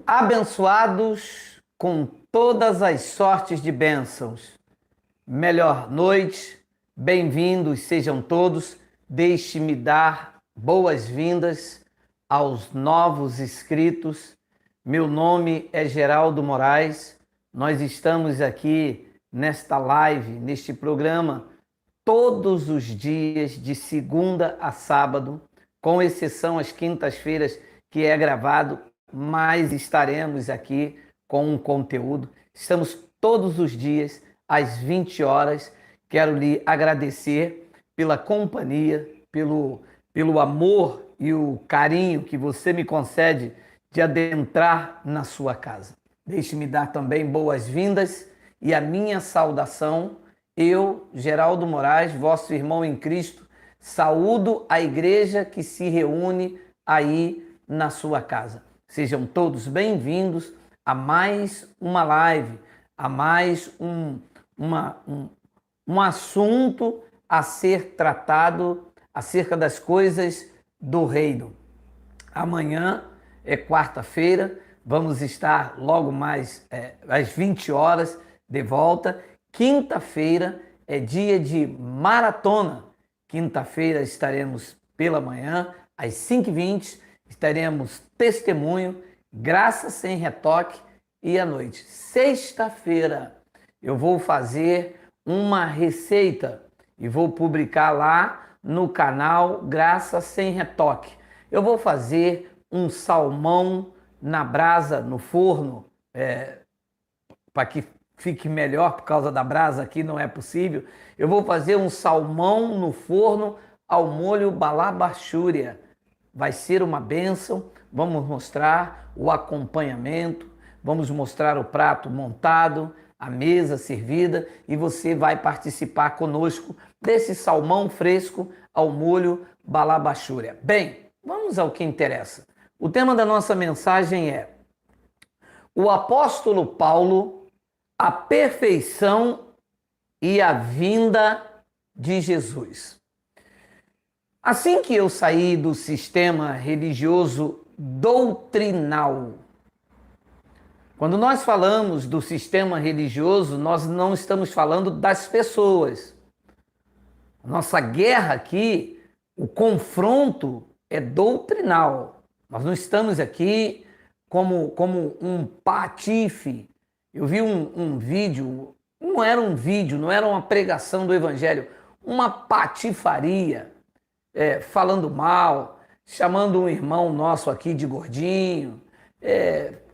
Abençoados com todas as sortes de bênçãos. Melhor noite, bem-vindos sejam todos. Deixe-me dar boas-vindas aos novos inscritos. Meu nome é Geraldo Moraes. Nós estamos aqui nesta live, neste programa, todos os dias, de segunda a sábado, com exceção às quintas-feiras, que é gravado, mas estaremos aqui com um conteúdo. Estamos todos os dias, às 20 horas. Quero lhe agradecer pela companhia, pelo amor e o carinho que você me concede de adentrar na sua casa. Deixe-me dar também boas-vindas e a minha saudação. Eu, Geraldo Moraes, vosso irmão em Cristo, saúdo a igreja que se reúne aí na sua casa. Sejam todos bem-vindos a mais uma live, a mais um assunto a ser tratado acerca das coisas do reino. Amanhã é quarta-feira, vamos estar logo mais às 20 horas de volta. Quinta-feira é dia de maratona. Quinta-feira estaremos pela manhã, às 5h20, estaremos testemunho, graça sem retoque, e à noite. Sexta-feira eu vou fazer uma receita e vou publicar lá no canal Graça Sem Retoque. Eu vou fazer um salmão na brasa, no forno, para que fique melhor, por causa da brasa aqui não é possível. Eu vou fazer um salmão no forno ao molho balabachúria. Vai ser uma bênção. Vamos mostrar o acompanhamento, vamos mostrar o prato montado, a mesa servida, e você vai participar conosco desse salmão fresco ao molho balabachúria. Bem, vamos ao que interessa. O tema da nossa mensagem é o apóstolo Paulo, a perfeição e a vinda de Jesus. Assim que eu saí do sistema religioso doutrinal, quando nós falamos do sistema religioso, nós não estamos falando das pessoas. Nossa guerra aqui, o confronto é doutrinal. Nós não estamos aqui como um patife. Eu vi um vídeo, não era um vídeo, não era uma pregação do evangelho, uma patifaria, falando mal, chamando um irmão nosso aqui de gordinho,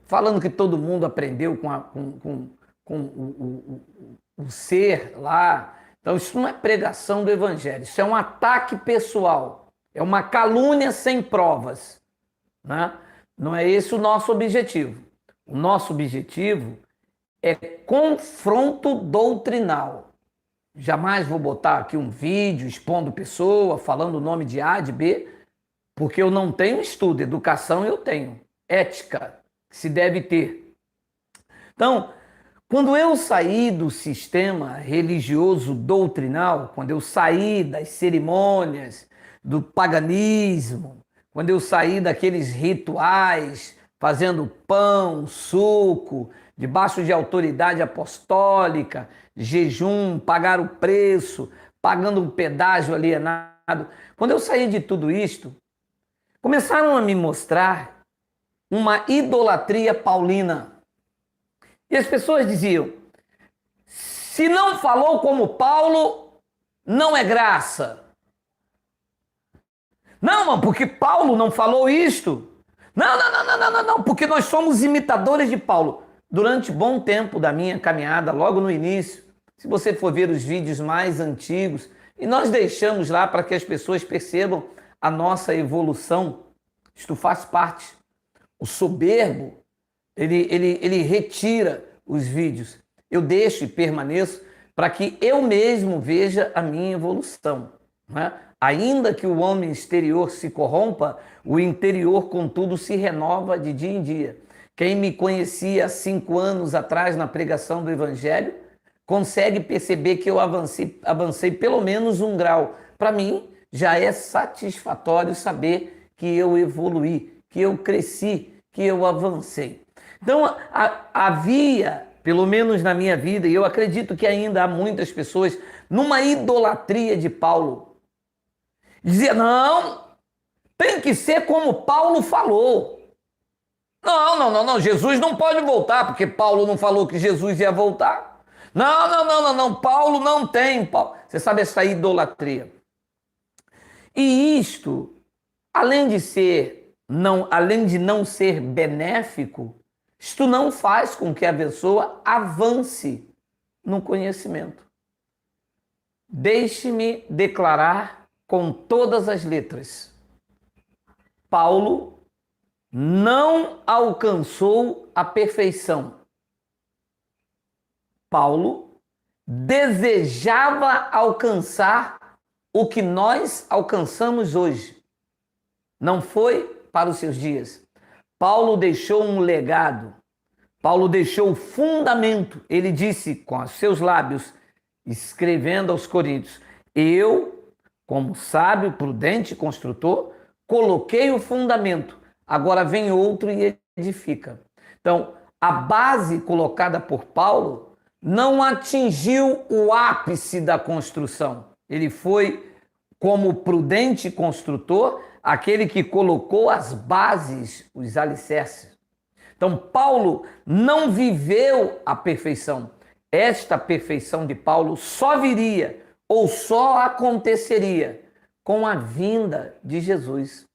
falando que todo mundo aprendeu com o ser lá. Então isso não é pregação do evangelho, isso é um ataque pessoal, é uma calúnia sem provas, né? Não é esse o nosso objetivo. O nosso objetivo é confronto doutrinal. Jamais vou botar aqui um vídeo expondo pessoa, falando o nome de A, de B, porque eu não tenho estudo. Educação eu tenho, ética que se deve ter. Então, quando eu saí do sistema religioso doutrinal, quando eu saí das cerimônias, do paganismo, quando eu saí daqueles rituais, fazendo pão, suco, debaixo de autoridade apostólica, jejum, pagar o preço, pagando um pedágio alienado. Quando eu saí de tudo isto, começaram a me mostrar uma idolatria paulina. E as pessoas diziam, se não falou como Paulo, não é graça. Não, mano, porque Paulo não falou isto. Não, porque nós somos imitadores de Paulo. Durante bom tempo da minha caminhada, logo no início, se você for ver os vídeos mais antigos, e nós deixamos lá para que as pessoas percebam a nossa evolução, isto faz parte. O soberbo, ele retira os vídeos. Eu deixo e permaneço para que eu mesmo veja a minha evolução, né? Ainda que o homem exterior se corrompa, o interior, contudo, se renova de dia em dia. Quem me conhecia há 5 anos atrás na pregação do Evangelho, consegue perceber que eu avancei pelo menos 1 grau. Para mim, já é satisfatório saber que eu evoluí, que eu cresci, que eu avancei. Então, havia, pelo menos na minha vida, e eu acredito que ainda há muitas pessoas, numa idolatria de Paulo. Dizia, não, tem que ser como Paulo falou. Não, não, não, não, Jesus não pode voltar, porque Paulo não falou que Jesus ia voltar. Não, não, não, não, não, Paulo não tem. Você sabe essa idolatria. E isto, além de não ser benéfico, isto não faz com que a pessoa avance no conhecimento. Deixe-me declarar com todas as letras. Paulo não alcançou a perfeição. Paulo desejava alcançar o que nós alcançamos hoje. Não foi para os seus dias. Paulo deixou um legado. Paulo deixou o fundamento. Ele disse com os seus lábios, escrevendo aos Coríntios, eu, como sábio, prudente construtor, coloquei o fundamento. Agora vem outro e edifica. Então, a base colocada por Paulo não atingiu o ápice da construção. Ele foi, como prudente construtor, aquele que colocou as bases, os alicerces. Então, Paulo não viveu a perfeição. Esta perfeição de Paulo só viria ou só aconteceria com a vinda de Jesus.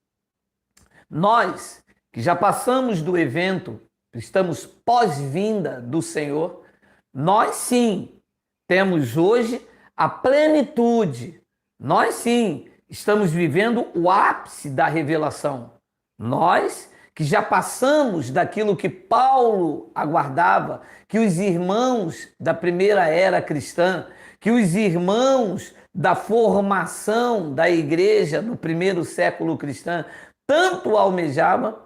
Nós, que já passamos do evento, estamos pós-vinda do Senhor, nós sim temos hoje a plenitude. Nós sim estamos vivendo o ápice da revelação. Nós que já passamos daquilo que Paulo aguardava, que os irmãos da primeira era cristã, que os irmãos da formação da igreja no primeiro século cristão tanto almejavam,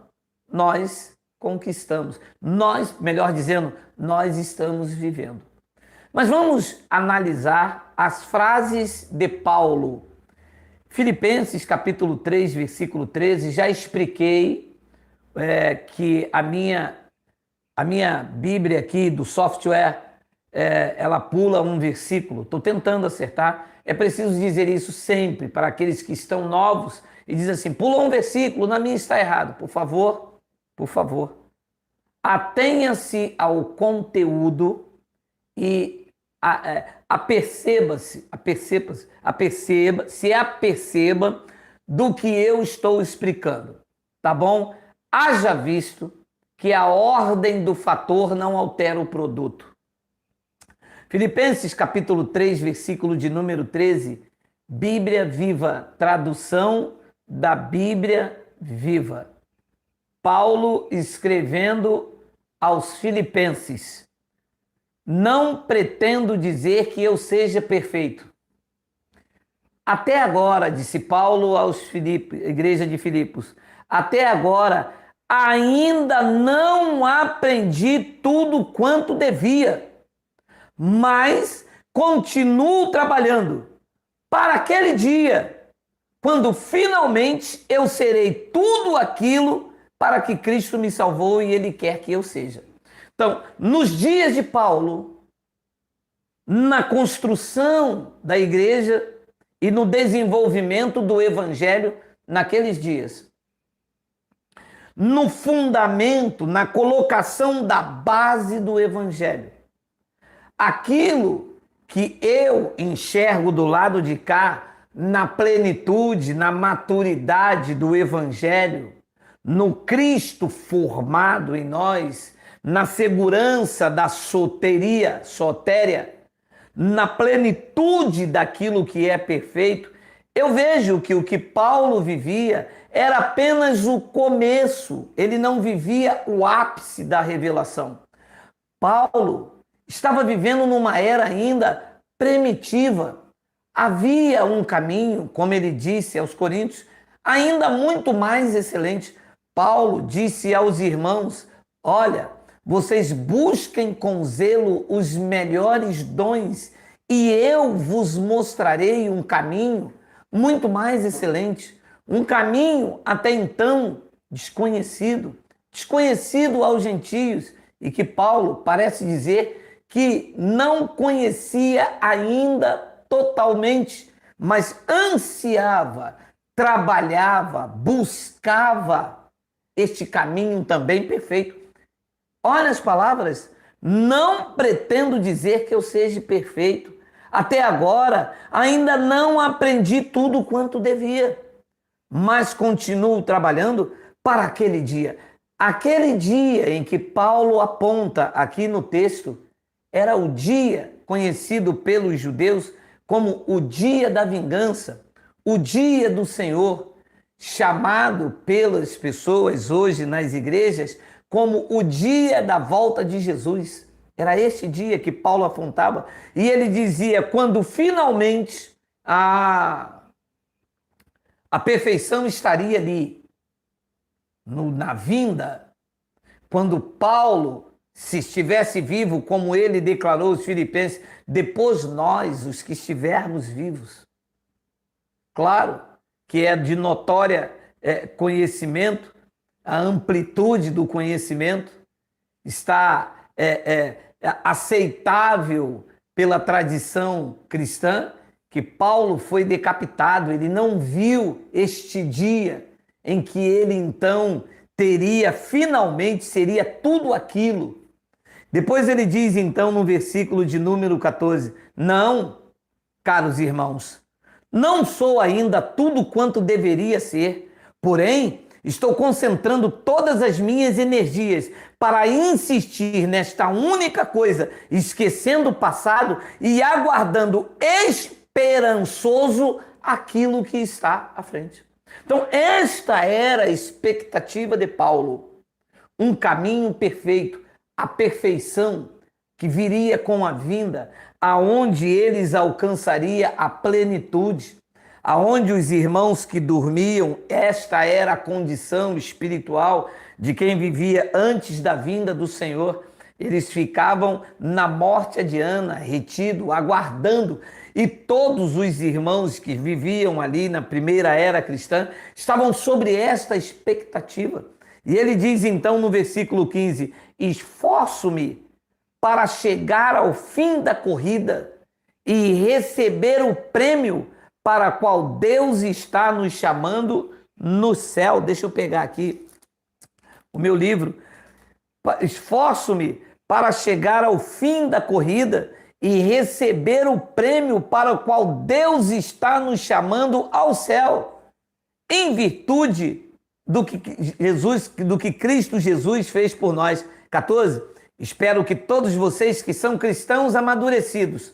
nós conquistamos. Nós, melhor dizendo, nós estamos vivendo. Mas vamos analisar as frases de Paulo. Filipenses capítulo 3, versículo 13, já expliquei que a minha Bíblia aqui do software, ela pula um versículo. Estou tentando acertar. É preciso dizer isso sempre para aqueles que estão novos e dizem assim, pula um versículo, na minha está errado. Por favor, atenha-se ao conteúdo e aperceba do que eu estou explicando, tá bom? Haja visto que a ordem do fator não altera o produto. Filipenses capítulo 3, versículo de número 13, Bíblia Viva, tradução da Bíblia Viva. Paulo escrevendo aos Filipenses, não pretendo dizer que eu seja perfeito. Até agora, disse Paulo aos igreja de Filipos, até agora ainda não aprendi tudo quanto devia, mas continuo trabalhando para aquele dia, quando finalmente eu serei tudo aquilo para que Cristo me salvou e Ele quer que eu seja. Então, nos dias de Paulo, na construção da igreja e no desenvolvimento do evangelho naqueles dias, no fundamento, na colocação da base do evangelho, aquilo que eu enxergo do lado de cá, na plenitude, na maturidade do evangelho, no Cristo formado em nós, na segurança da sotéria, na plenitude daquilo que é perfeito, eu vejo que o que Paulo vivia era apenas o começo, ele não vivia o ápice da revelação. Paulo estava vivendo numa era ainda primitiva. Havia um caminho, como ele disse aos Coríntios, ainda muito mais excelente. Paulo disse aos irmãos, olha, vocês busquem com zelo os melhores dons e eu vos mostrarei um caminho muito mais excelente, um caminho até então desconhecido. desconhecido aos gentios, e que Paulo parece dizer que não conhecia ainda totalmente, mas ansiava, trabalhava, buscava este caminho também perfeito. Olha as palavras, não pretendo dizer que eu seja perfeito. Até agora, ainda não aprendi tudo quanto devia, mas continuo trabalhando para aquele dia. Aquele dia em que Paulo aponta aqui no texto era o dia conhecido pelos judeus como o dia da vingança, o dia do Senhor, chamado pelas pessoas hoje nas igrejas como o dia da volta de Jesus. Era este dia que Paulo apontava e ele dizia: quando finalmente a perfeição estaria ali, na vinda, quando Paulo, se estivesse vivo, como ele declarou aos Filipenses, depois nós, os que estivermos vivos. Claro que é de notória conhecimento, a amplitude do conhecimento está aceitável pela tradição cristã, que Paulo foi decapitado, ele não viu este dia em que ele então teria, finalmente, seria tudo aquilo. Depois ele diz então no versículo de número 14, não, caros irmãos, não sou ainda tudo quanto deveria ser, porém, estou concentrando todas as minhas energias para insistir nesta única coisa, esquecendo o passado e aguardando esperançoso aquilo que está à frente. Então, esta era a expectativa de Paulo, um caminho perfeito, a perfeição que viria com a vinda, aonde eles alcançaria a plenitude, aonde os irmãos que dormiam, esta era a condição espiritual de quem vivia antes da vinda do Senhor. Eles ficavam na morte adiana, retido, aguardando. E todos os irmãos que viviam ali na primeira era cristã estavam sobre esta expectativa. E ele diz então no versículo 15, esforço-me para chegar ao fim da corrida e receber o prêmio para o qual Deus está nos chamando no céu. Deixa eu pegar aqui o meu livro. Esforço-me para chegar ao fim da corrida e receber o prêmio para o qual Deus está nos chamando ao céu, em virtude do que Cristo Jesus fez por nós. 14. Espero que todos vocês que são cristãos amadurecidos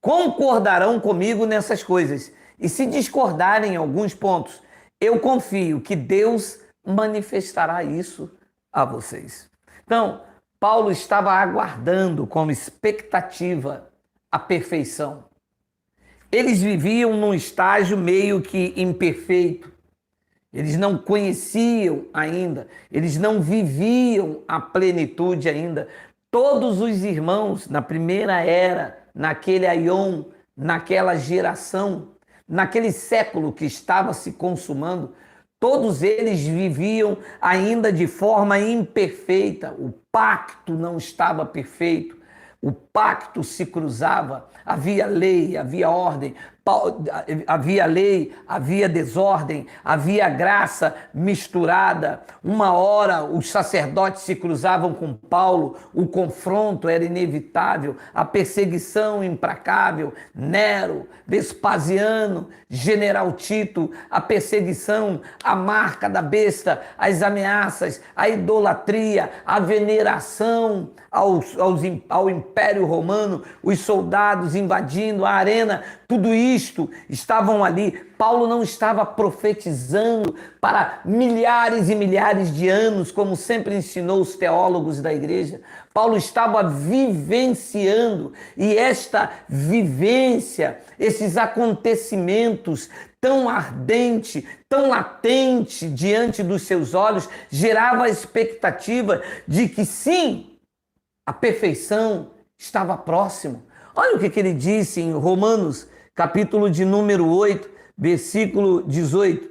concordarão comigo nessas coisas. E se discordarem em alguns pontos, eu confio que Deus manifestará isso a vocês. Então, Paulo estava aguardando como expectativa a perfeição. Eles viviam num estágio meio que imperfeito. Eles não conheciam ainda, eles não viviam a plenitude ainda. Todos os irmãos na primeira era, naquele aion, naquela geração, naquele século que estava se consumando, todos eles viviam ainda de forma imperfeita. O pacto não estava perfeito. O pacto se cruzava. Havia lei, havia ordem. Havia lei, havia desordem, havia graça misturada. Uma hora os sacerdotes se cruzavam com Paulo, o confronto era inevitável, a perseguição implacável, Nero, Vespasiano, General Tito, a perseguição, a marca da besta, as ameaças, a idolatria, a veneração ao Império Romano, os soldados invadindo a arena, tudo isto estavam ali. Paulo não estava profetizando para milhares e milhares de anos, como sempre ensinou os teólogos da igreja. Paulo estava vivenciando, e esta vivência, esses acontecimentos tão ardente, tão latente diante dos seus olhos, gerava a expectativa de que sim, a perfeição estava próximo. Olha o que ele disse em Romanos, capítulo de número 8, versículo 18.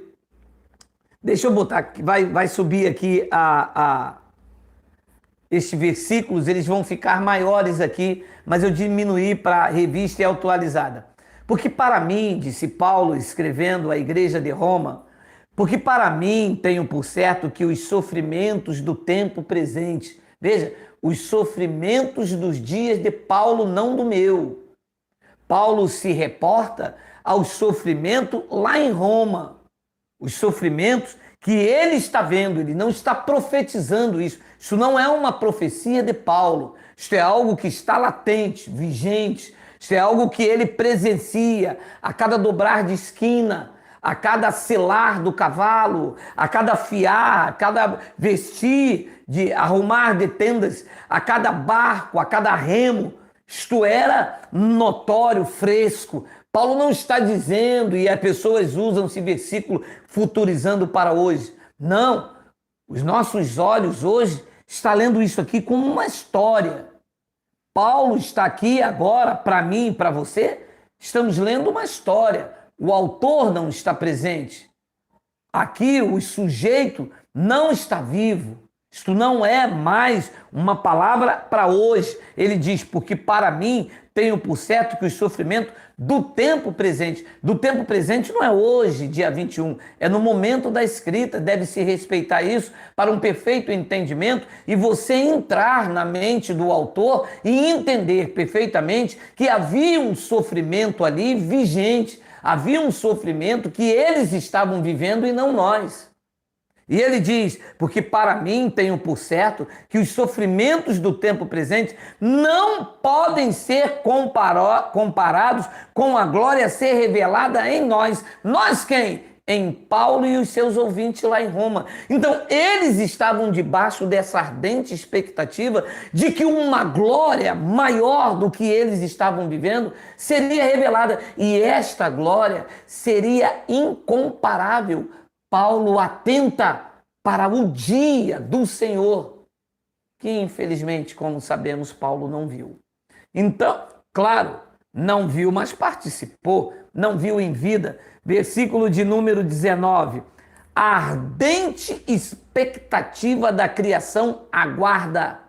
Deixa eu botar aqui, vai subir aqui a estes versículos, eles vão ficar maiores aqui, mas eu diminuí para a revista e atualizada. Porque para mim, disse Paulo escrevendo à igreja de Roma, porque para mim tenho por certo que os sofrimentos do tempo presente, veja, os sofrimentos dos dias de Paulo, não do meu. Paulo se reporta ao sofrimento lá em Roma, os sofrimentos que ele está vendo, ele não está profetizando isso. Isso não é uma profecia de Paulo, isso é algo que está latente, vigente, isso é algo que ele presencia a cada dobrar de esquina, a cada selar do cavalo, a cada fiar, a cada vestir, de arrumar de tendas, a cada barco, a cada remo. Isto era notório, fresco. Paulo não está dizendo, e as pessoas usam esse versículo futurizando para hoje. Não, os nossos olhos hoje estão lendo isso aqui como uma história. Paulo está aqui agora, para mim e para você, estamos lendo uma história. O autor não está presente. Aqui o sujeito não está vivo. Isto não é mais uma palavra para hoje. Ele diz, porque para mim tenho por certo que o sofrimento do tempo presente não é hoje, dia 21, é no momento da escrita, deve-se respeitar isso para um perfeito entendimento e você entrar na mente do autor e entender perfeitamente que havia um sofrimento ali vigente, havia um sofrimento que eles estavam vivendo e não nós. E ele diz, porque para mim tenho por certo que os sofrimentos do tempo presente não podem ser comparados com a glória a ser revelada em nós. Nós quem? Em Paulo e os seus ouvintes lá em Roma. Então, eles estavam debaixo dessa ardente expectativa de que uma glória maior do que eles estavam vivendo seria revelada. E esta glória seria incomparável. Paulo atenta para o dia do Senhor, que infelizmente, como sabemos, Paulo não viu. Então, claro, não viu, mas participou, não viu em vida. Versículo de número 19. A ardente expectativa da criação aguarda.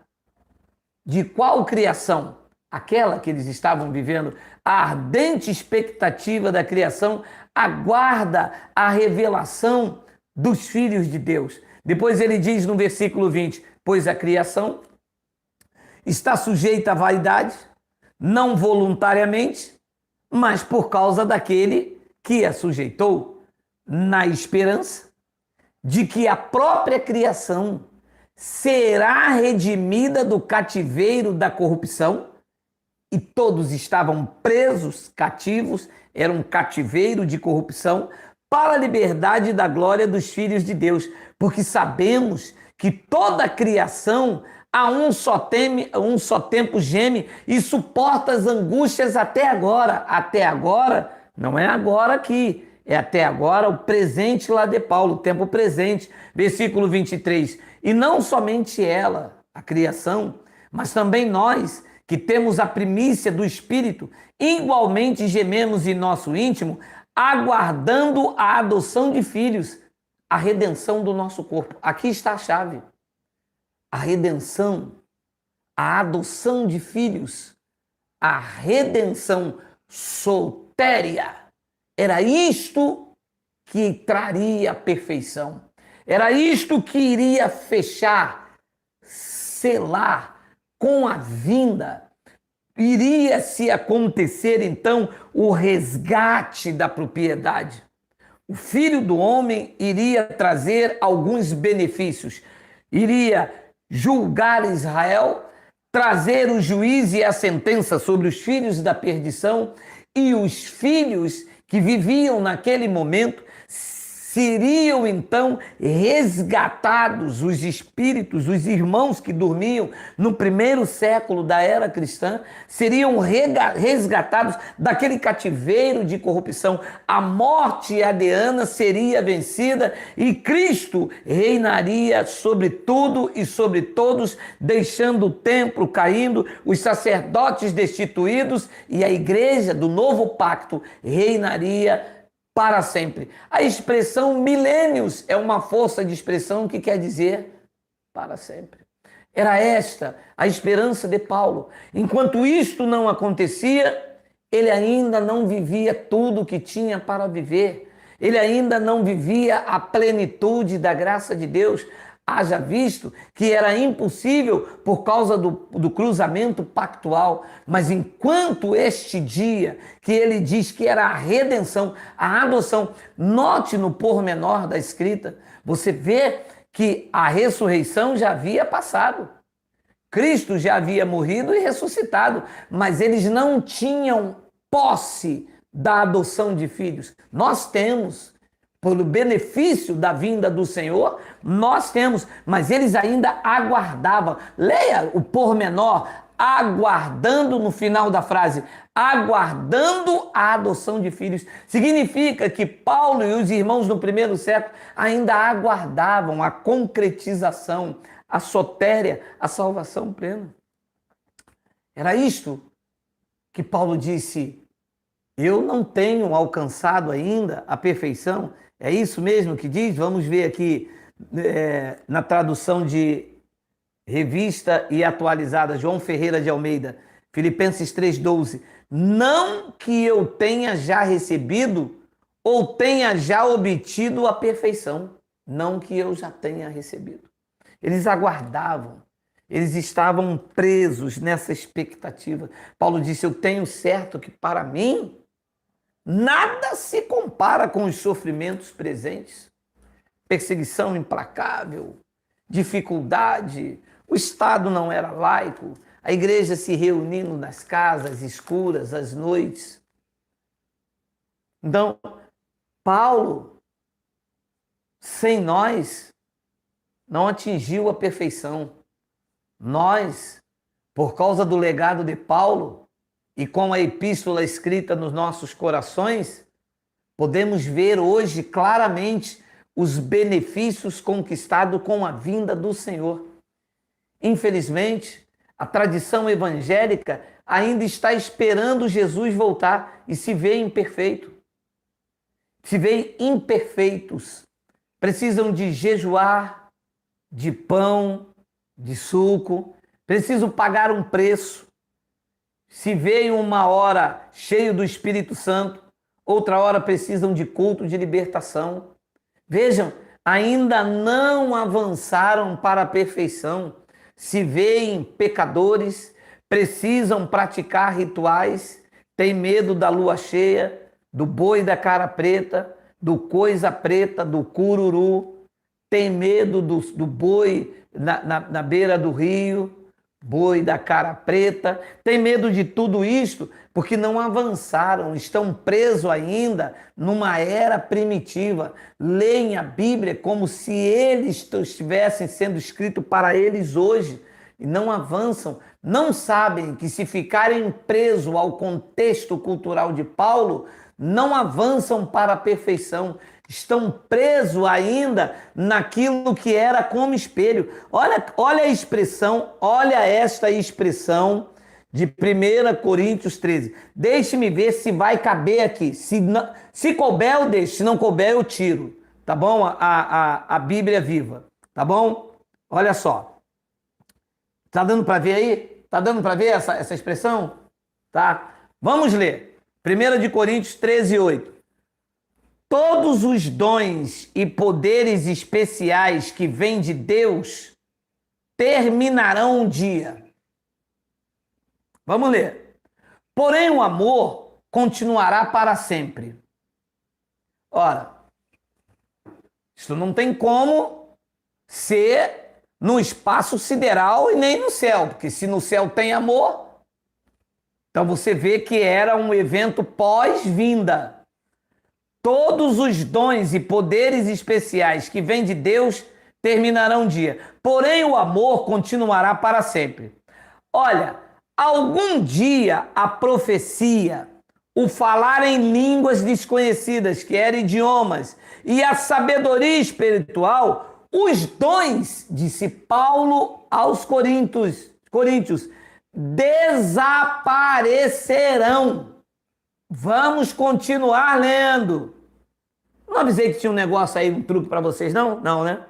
De qual criação? Aquela que eles estavam vivendo. A ardente expectativa da criação aguarda a revelação dos filhos de Deus. Depois ele diz no versículo 20, pois a criação está sujeita à vaidade, não voluntariamente, mas por causa daquele que a sujeitou, na esperança de que a própria criação será redimida do cativeiro da corrupção, e todos estavam presos, cativos, era um cativeiro de corrupção, para a liberdade da glória dos filhos de Deus, porque sabemos que toda a criação a um só tempo geme e suporta as angústias até agora. Até agora, não é agora aqui, é até agora o presente lá de Paulo, o tempo presente. Versículo 23. E não somente ela, a criação, mas também nós, que temos a primícia do Espírito, igualmente gememos em nosso íntimo, aguardando a adoção de filhos, a redenção do nosso corpo. Aqui está a chave. A redenção, a adoção de filhos, a redenção sotéria. Era isto que traria a perfeição. Era isto que iria fechar, selar com a vinda. Iria se acontecer então o resgate da propriedade. O Filho do Homem iria trazer alguns benefícios. Iria julgar Israel, trazer o juízo e a sentença sobre os filhos da perdição, e os filhos que viviam naquele momento seriam então resgatados, os espíritos, os irmãos que dormiam no primeiro século da era cristã, seriam resgatados daquele cativeiro de corrupção. A morte adeana seria vencida e Cristo reinaria sobre tudo e sobre todos, deixando o templo caindo, os sacerdotes destituídos, e a igreja do novo pacto reinaria para sempre. A expressão milênios é uma força de expressão que quer dizer para sempre. Era esta a esperança de Paulo. Enquanto isto não acontecia, ele ainda não vivia tudo o que tinha para viver. Ele ainda não vivia a plenitude da graça de Deus. Haja visto que era impossível por causa do cruzamento pactual. Mas enquanto este dia que ele diz que era a redenção, a adoção, note no pormenor da escrita, você vê que a ressurreição já havia passado. Cristo já havia morrido e ressuscitado, mas eles não tinham posse da adoção de filhos. Nós temos, pelo benefício da vinda do Senhor, nós temos, mas eles ainda aguardavam. Leia o pormenor, aguardando no final da frase, aguardando a adoção de filhos. Significa que Paulo e os irmãos no primeiro século ainda aguardavam a concretização, a sotéria, a salvação plena. Era isto que Paulo disse: eu não tenho alcançado ainda a perfeição. É isso mesmo que diz? Vamos ver aqui na tradução de Revista e Atualizada, João Ferreira de Almeida, Filipenses 3,12. Não que eu tenha já recebido ou tenha já obtido a perfeição. Não que eu já tenha recebido. Eles aguardavam. Eles estavam presos nessa expectativa. Paulo disse: eu tenho certo que para mim nada se compara com os sofrimentos presentes. Perseguição implacável, dificuldade, o Estado não era laico, a igreja se reunindo nas casas escuras, às noites. Então, Paulo, sem nós, não atingiu a perfeição. Nós, por causa do legado de Paulo e com a epístola escrita nos nossos corações, podemos ver hoje claramente os benefícios conquistados com a vinda do Senhor. Infelizmente, a tradição evangélica ainda está esperando Jesus voltar e se vê imperfeito. Se vê imperfeitos. Precisam de jejuar, de pão, de suco, precisam pagar um preço. Se veio uma hora cheio do Espírito Santo, outra hora precisam de culto de libertação. Vejam, ainda não avançaram para a perfeição. Se veem pecadores, precisam praticar rituais, têm medo da lua cheia, do boi da cara preta, do coisa preta, do cururu, tem medo do boi na beira do rio, boi da cara preta, tem medo de tudo isto porque não avançaram, estão presos ainda numa era primitiva. Leem a Bíblia como se eles estivessem sendo escritos para eles hoje e não avançam, não sabem que se ficarem presos ao contexto cultural de Paulo, não avançam para a perfeição. Estão presos ainda naquilo que era como espelho. Olha a expressão, olha esta expressão de 1 Coríntios 13. Deixe-me ver se vai caber aqui. Se couber, eu deixo. Se não couber, eu tiro. Tá bom? A Bíblia viva. Tá bom? Olha só. Tá dando para ver aí? Tá dando para ver essa expressão? Tá? Vamos ler. 1 Coríntios 13, 8. Todos os dons e poderes especiais que vêm de Deus terminarão um dia. Vamos ler. Porém, o amor continuará para sempre. Ora, isso não tem como ser no espaço sideral e nem no céu, porque se no céu tem amor, então você vê que era um evento pós-vinda. Todos os dons e poderes especiais que vêm de Deus terminarão um dia. Porém, o amor continuará para sempre. Olha, algum dia a profecia, o falar em línguas desconhecidas, que eram idiomas, e a sabedoria espiritual, os dons, disse Paulo aos Coríntios, desaparecerão. Vamos continuar lendo. Não avisei que tinha um negócio aí, um truque para vocês, não? Não, né?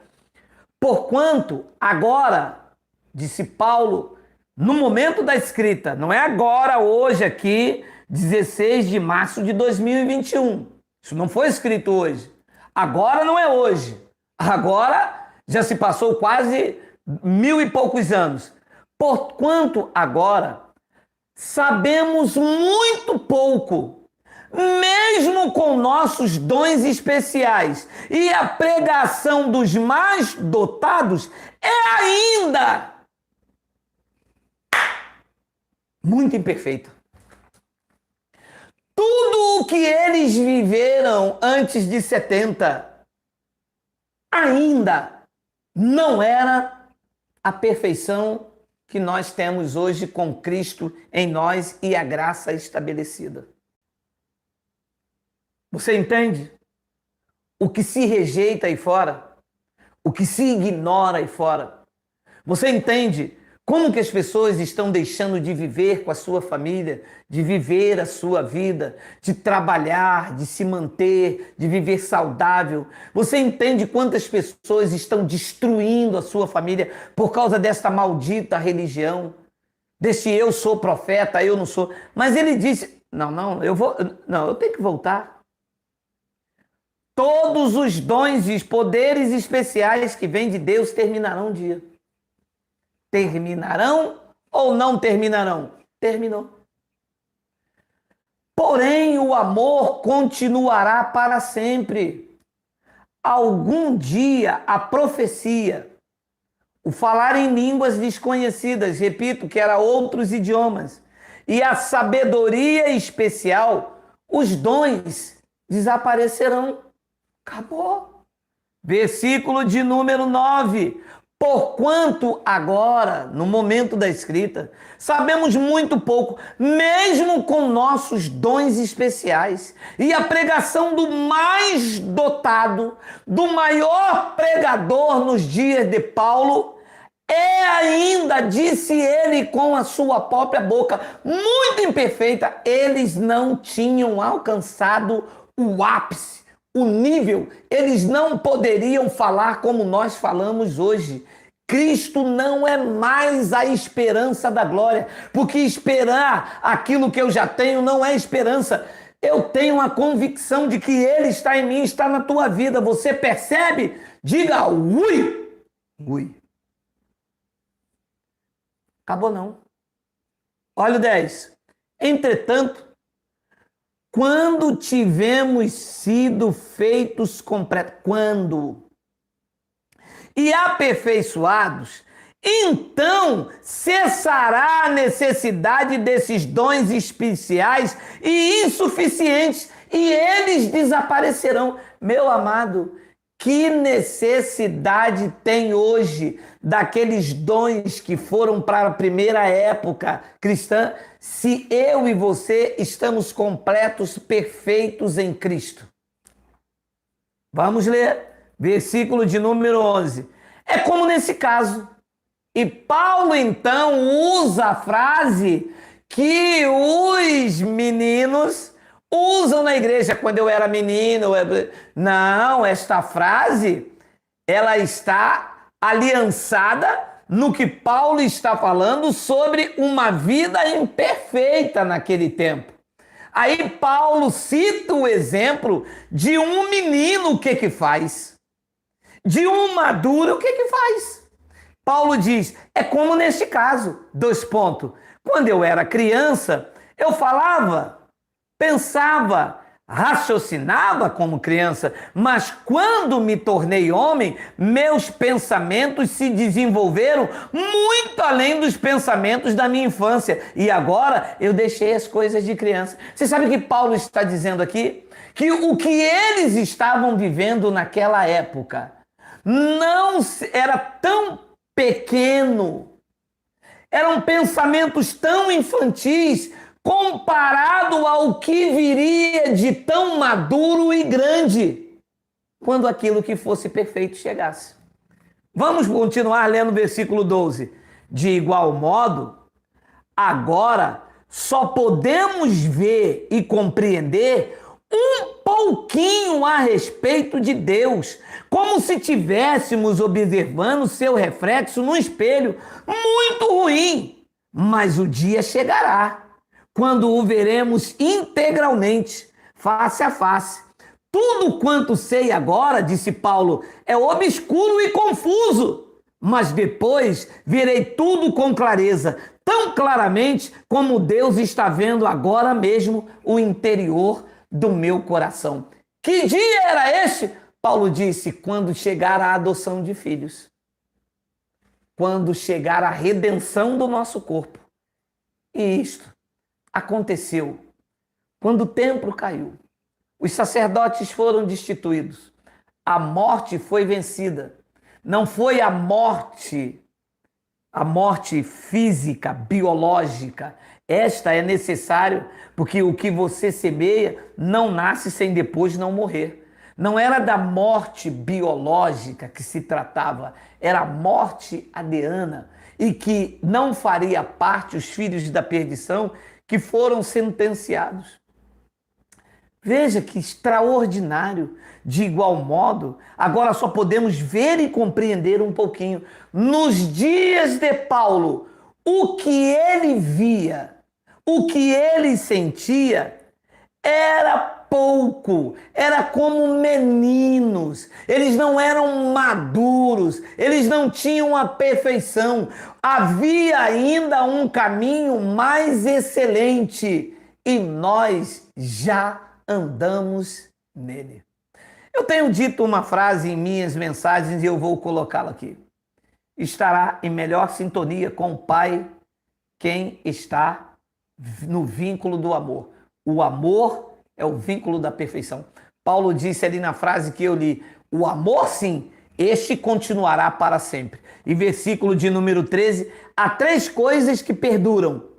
Porquanto, agora, disse Paulo, no momento da escrita, não é agora, hoje, aqui, 16 de março de 2021. Isso não foi escrito hoje. Agora não é hoje. Agora já se passou quase 1000 e poucos anos. Porquanto agora sabemos muito pouco, mesmo com nossos dons especiais, e a pregação dos mais dotados é ainda muito imperfeita. Tudo o que eles viveram antes de 70 ainda não era a perfeição que nós temos hoje com Cristo em nós e a graça estabelecida. Você entende? O que se rejeita aí fora, o que se ignora aí fora. Você entende como que as pessoas estão deixando de viver com a sua família, de viver a sua vida, de trabalhar, de se manter, de viver saudável? Você entende quantas pessoas estão destruindo a sua família por causa desta maldita religião? Desse eu sou profeta, eu não sou. Mas ele disse, eu tenho que voltar. Todos os dons e poderes especiais que vêm de Deus terminarão um dia. Terminarão ou não terminarão? Terminou. Porém, o amor continuará para sempre. Algum dia a profecia, o falar em línguas desconhecidas, repito, que era outros idiomas, e a sabedoria especial, os dons desaparecerão. Acabou. Versículo de número 9. Porquanto agora, no momento da escrita, sabemos muito pouco, mesmo com nossos dons especiais, e a pregação do mais dotado, do maior pregador nos dias de Paulo, é ainda, disse ele com a sua própria boca, muito imperfeita. Eles não tinham alcançado o ápice, o nível, eles não poderiam falar como nós falamos hoje. Cristo não é mais a esperança da glória, porque esperar aquilo que eu já tenho não é esperança. Eu tenho a convicção de que Ele está em mim, está na tua vida. Você percebe? Diga ui! Ui. Acabou não. Olha o 10. Entretanto, quando tivemos sido feitos completos, quando? E aperfeiçoados, então cessará a necessidade desses dons especiais e insuficientes, e eles desaparecerão. Meu amado, que necessidade tem hoje daqueles dons que foram para a primeira época cristã, se eu e você estamos completos, perfeitos em Cristo? Vamos ler, versículo de número 11. É como nesse caso. E Paulo, então, usa a frase que os meninos usam na igreja. Quando eu era menino... Não, esta frase, ela está aliançada no que Paulo está falando sobre uma vida imperfeita naquele tempo. Aí Paulo cita o exemplo de um menino, o que que faz? De um maduro, o que que faz? Paulo diz, é como neste caso, 2 pontos. Quando eu era criança, eu falava, pensava, raciocinava como criança, mas quando me tornei homem, meus pensamentos se desenvolveram muito além dos pensamentos da minha infância. E agora eu deixei as coisas de criança. Você sabe o que Paulo está dizendo aqui? Que o que eles estavam vivendo naquela época não era tão pequeno, eram pensamentos tão infantis comparado ao que viria de tão maduro e grande quando aquilo que fosse perfeito chegasse. Vamos continuar lendo o versículo 12. De igual modo, agora só podemos ver e compreender um pouquinho a respeito de Deus, como se estivéssemos observando seu reflexo no espelho, muito ruim. Mas o dia chegará, quando o veremos integralmente, face a face. Tudo quanto sei agora, disse Paulo, é obscuro e confuso, mas depois verei tudo com clareza, tão claramente como Deus está vendo agora mesmo o interior do meu coração. Que dia era este? Paulo disse, quando chegar a adoção de filhos, quando chegar a redenção do nosso corpo. E isto aconteceu quando o templo caiu. Os sacerdotes foram destituídos. A morte foi vencida. Não foi a morte física, biológica. Esta é necessário, porque o que você semeia não nasce sem depois não morrer. Não era da morte biológica que se tratava, era a morte adiana, e que não faria parte os filhos da perdição que foram sentenciados. Veja que extraordinário. De igual modo, agora só podemos ver e compreender um pouquinho. Nos dias de Paulo, o que ele via, o que ele sentia, era pouco, era como meninos. Eles não eram maduros, eles não tinham a perfeição. Havia ainda um caminho mais excelente e nós já andamos nele. Eu tenho dito uma frase em minhas mensagens e eu vou colocá-la aqui. Estará em melhor sintonia com o Pai quem está no vínculo do amor. O amor é o vínculo da perfeição. Paulo disse ali na frase que eu li, o amor sim, este continuará para sempre. E versículo de número 13, há 3 coisas que perduram: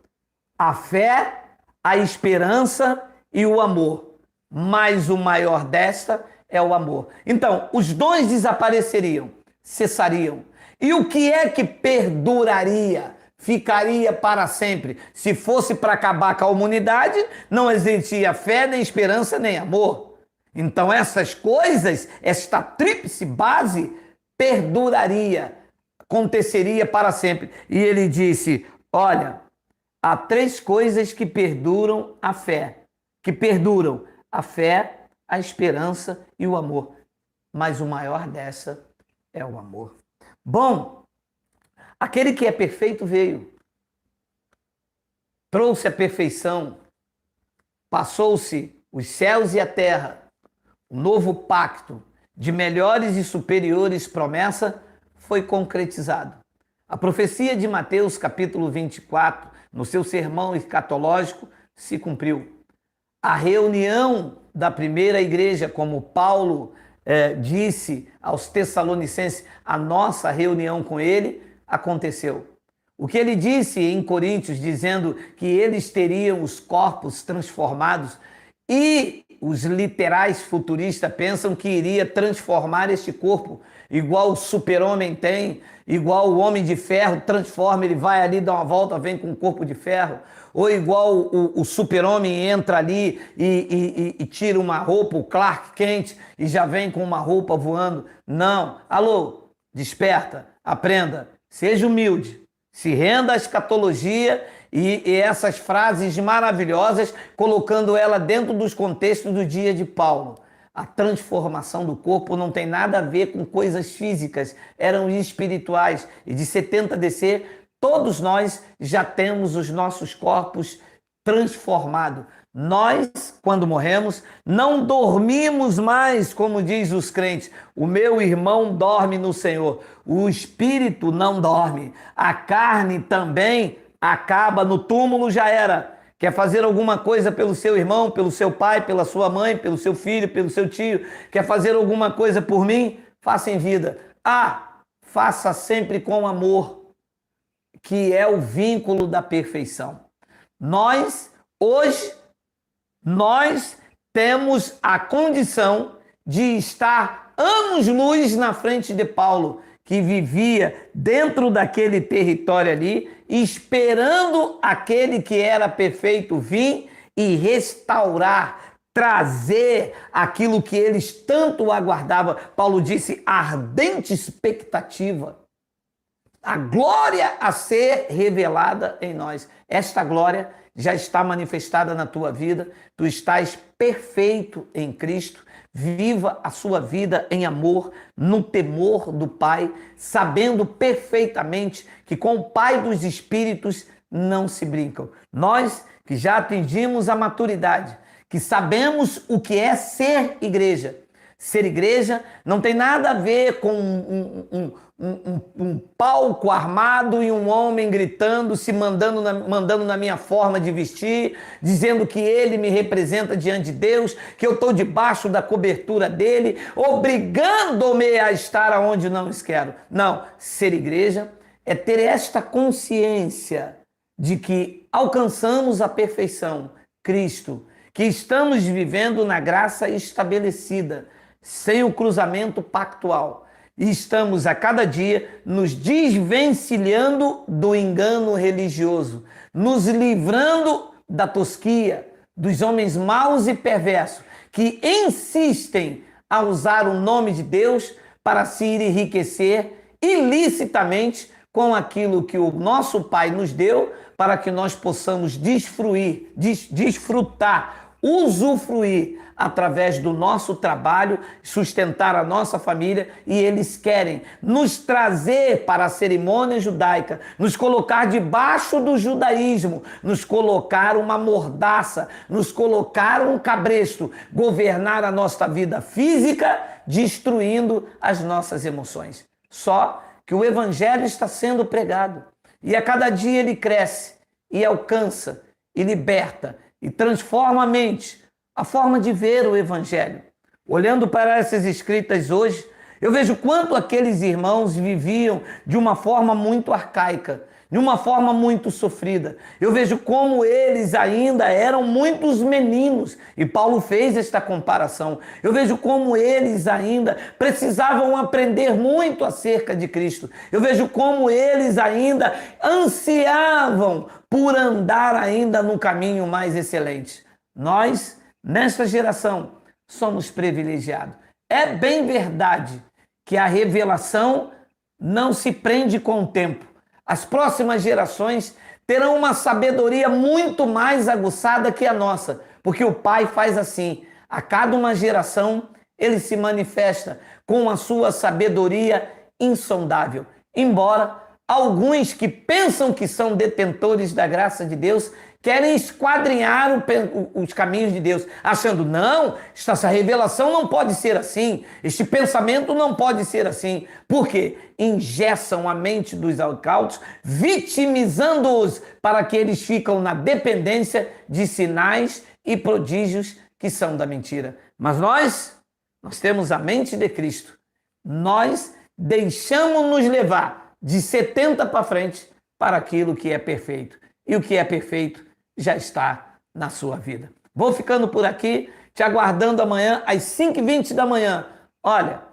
a fé, a esperança e o amor. Mas o maior desta é o amor. Então, os 2 desapareceriam, cessariam. E o que é que perduraria? Ficaria para sempre. Se fosse para acabar com a humanidade, não existia fé, nem esperança, nem amor. Então essas coisas, esta tríplice base, perduraria, aconteceria para sempre. E ele disse, olha, há 3 coisas que perduram a fé. A fé, a esperança e o amor. Mas o maior dessa é o amor. Bom, aquele que é perfeito veio, trouxe a perfeição, passou-se os céus e a terra, o novo pacto de melhores e superiores promessa foi concretizado. A profecia de Mateus capítulo 24, no seu sermão escatológico, se cumpriu. A reunião da primeira igreja, como Paulo disse aos Tessalonicenses, a nossa reunião com ele aconteceu. O que ele disse em Coríntios, dizendo que eles teriam os corpos transformados, e os literais futuristas pensam que iria transformar este corpo, igual o super-homem tem, igual o homem de ferro transforma, ele vai ali, dá uma volta, vem com um corpo de ferro, ou igual o super-homem entra ali e tira uma roupa, o Clark Kent, e já vem com uma roupa voando. Não. Alô, desperta, aprenda, seja humilde, se renda à escatologia e essas frases maravilhosas, colocando ela dentro dos contextos do dia de Paulo. A transformação do corpo não tem nada a ver com coisas físicas, eram espirituais. E de 70 DC, todos nós já temos os nossos corpos transformados. Nós, quando morremos, não dormimos mais, como diz os crentes. O meu irmão dorme no Senhor. O espírito não dorme. A carne também acaba no túmulo, já era. Quer fazer alguma coisa pelo seu irmão, pelo seu pai, pela sua mãe, pelo seu filho, pelo seu tio? Quer fazer alguma coisa por mim? Faça em vida. Faça sempre com amor, que é o vínculo da perfeição. Hoje, nós temos a condição de estar anos-luz na frente de Paulo, que vivia dentro daquele território ali, esperando aquele que era perfeito vir e restaurar trazer aquilo que eles tanto aguardavam. Paulo disse, ardente expectativa. A glória a ser revelada em nós. Esta glória já está manifestada na tua vida. Tu estás perfeito em Cristo. Viva a sua vida em amor, no temor do Pai, sabendo perfeitamente que com o Pai dos Espíritos não se brincam. Nós que já atingimos a maturidade, que sabemos o que é ser igreja. Ser igreja não tem nada a ver com um palco armado e um homem gritando, se mandando na minha forma de vestir, dizendo que ele me representa diante de Deus, que eu estou debaixo da cobertura dele, obrigando-me a estar onde não quero. Não, ser igreja é ter esta consciência de que alcançamos a perfeição, Cristo, que estamos vivendo na graça estabelecida, sem o cruzamento pactual. E estamos a cada dia nos desvencilhando do engano religioso, nos livrando da tosquia, dos homens maus e perversos, que insistem a usar o nome de Deus para se enriquecer ilicitamente com aquilo que o nosso Pai nos deu, para que nós possamos desfrutar, usufruir através do nosso trabalho, sustentar a nossa família, e eles querem nos trazer para a cerimônia judaica, nos colocar debaixo do judaísmo, nos colocar uma mordaça, nos colocar um cabresto, governar a nossa vida física, destruindo as nossas emoções. Só que o evangelho está sendo pregado, e a cada dia ele cresce, e alcança, e liberta, e transforma a mente, a forma de ver o evangelho. Olhando para essas escritas hoje, eu vejo quanto aqueles irmãos viviam de uma forma muito arcaica, de uma forma muito sofrida. Eu vejo como eles ainda eram muitos meninos, e Paulo fez esta comparação. Eu vejo como eles ainda precisavam aprender muito acerca de Cristo. Eu vejo como eles ainda ansiavam por andar ainda no caminho mais excelente. Nós, nesta geração, somos privilegiados. É bem verdade que a revelação não se prende com o tempo. As próximas gerações terão uma sabedoria muito mais aguçada que a nossa, porque o Pai faz assim. A cada uma geração, ele se manifesta com a sua sabedoria insondável. Embora alguns que pensam que são detentores da graça de Deus querem esquadrinhar os caminhos de Deus, achando, não, essa revelação não pode ser assim, este pensamento não pode ser assim. Por quê? Engessam a mente dos incautos, vitimizando-os para que eles ficam na dependência de sinais e prodígios que são da mentira. Mas nós temos a mente de Cristo. Nós deixamos-nos levar de 70 para frente para aquilo que é perfeito. E o que é perfeito já está na sua vida. Vou ficando por aqui, te aguardando amanhã às 5h20 da manhã. Olha,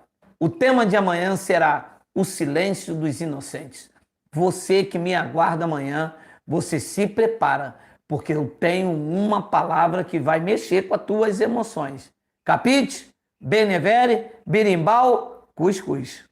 o tema de amanhã será o silêncio dos inocentes. Você que me aguarda amanhã, você se prepara, porque eu tenho uma palavra que vai mexer com as tuas emoções. Capite? Benevere, berimbau, cuscuz.